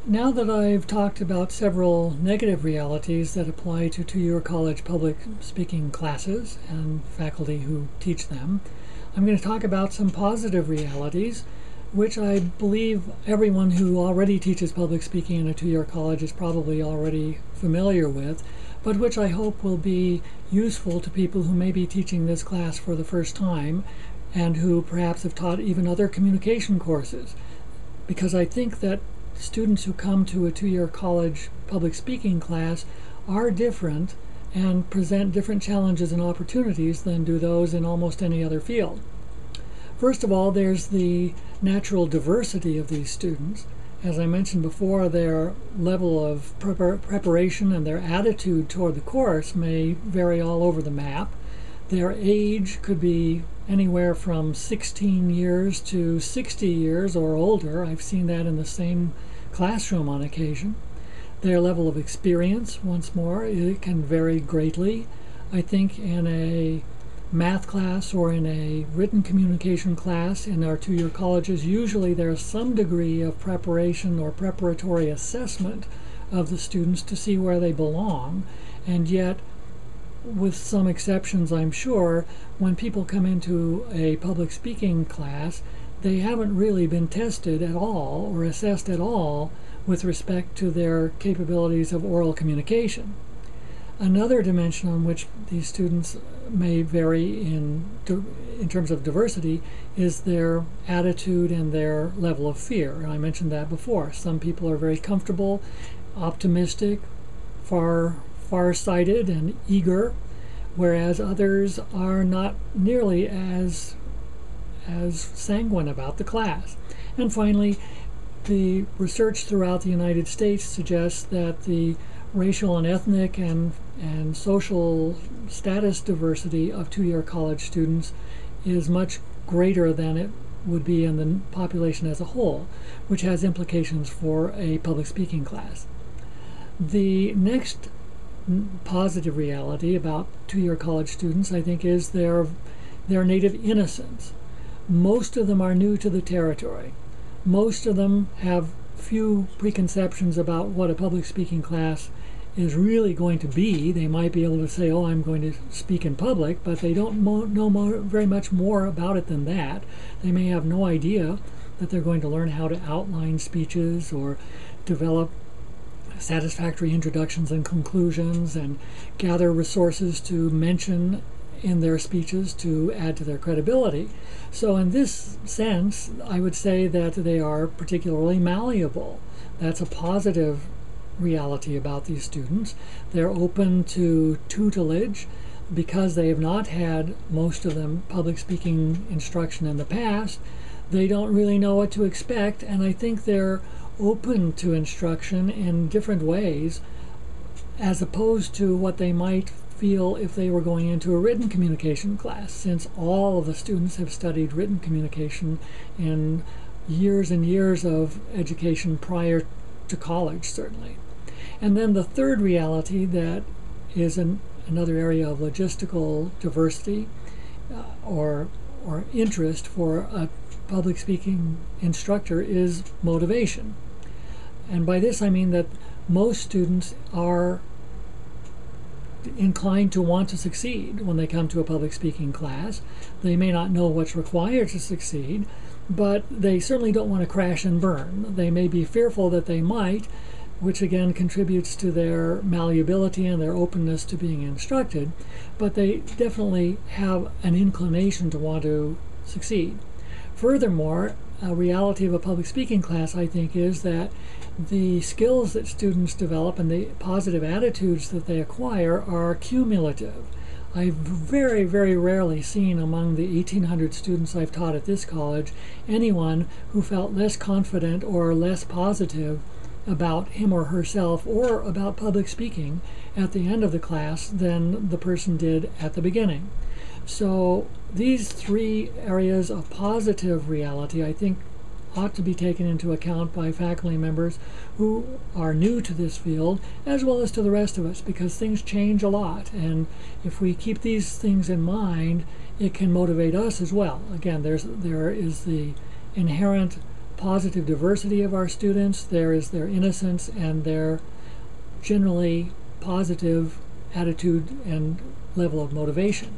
Now that I've talked about several negative realities that apply to two-year college public speaking classes and faculty who teach them, I'm going to talk about some positive realities, which I believe everyone who already teaches public speaking in a two-year college is probably already familiar with, but which I hope will be useful to people who may be teaching this class for the first time and who perhaps have taught even other communication courses. Because I think that students who come to a two-year college public speaking class are different and present different challenges and opportunities than do those in almost any other field. First of all, there's the natural diversity of these students. As I mentioned before, their level of preparation and their attitude toward the course may vary all over the map. Their age could be anywhere from 16 years to 60 years or older. I've seen that in the same classroom on occasion. Their level of experience, once more, it can vary greatly. I think in a math class or in a written communication class in our two-year colleges, usually there's some degree of preparation or preparatory assessment of the students to see where they belong, and yet with some exceptions, I'm sure, when people come into a public speaking class, they haven't really been tested at all or assessed at all with respect to their capabilities of oral communication. Another dimension on which these students may vary in terms of diversity is their attitude and their level of fear. And I mentioned that before. Some people are very comfortable, optimistic, far-sighted and eager, whereas others are not nearly as sanguine about the class. And finally, the research throughout the United States suggests that the racial and ethnic and social status diversity of two-year college students is much greater than it would be in the population as a whole, which has implications for a public speaking class. The next positive reality about two-year college students, I think, is their native innocence. Most of them are new to the territory. Most of them have few preconceptions about what a public speaking class is really going to be. They might be able to say, oh, I'm going to speak in public, but they don't know very much more about it than that. They may have no idea that they're going to learn how to outline speeches or develop satisfactory introductions and conclusions and gather resources to mention in their speeches to add to their credibility. So in this sense, I would say that they are particularly malleable. That's a positive reality about these students. They're open to tutelage because they have not had, most of them, public speaking instruction in the past. They don't really know what to expect, and I think they're open to instruction in different ways as opposed to what they might feel if they were going into a written communication class, since all of the students have studied written communication in years and years of education prior to college, certainly. And then the third reality that is another area of logistical diversity or interest for a public speaking instructor is motivation. And by this I mean that most students are inclined to want to succeed when they come to a public speaking class. They may not know what's required to succeed, but they certainly don't want to crash and burn. They may be fearful that they might, which again contributes to their malleability and their openness to being instructed, but they definitely have an inclination to want to succeed. Furthermore, a reality of a public speaking class, I think, is that the skills that students develop and the positive attitudes that they acquire are cumulative. I've very, very rarely seen among the 1,800 students I've taught at this college anyone who felt less confident or less positive about him or herself or about public speaking at the end of the class than the person did at the beginning. So these three areas of positive reality, I think, ought to be taken into account by faculty members who are new to this field, as well as to the rest of us, because things change a lot. And if we keep these things in mind, it can motivate us as well. Again, there is the inherent positive diversity of our students, there is their innocence and their generally positive attitude and level of motivation.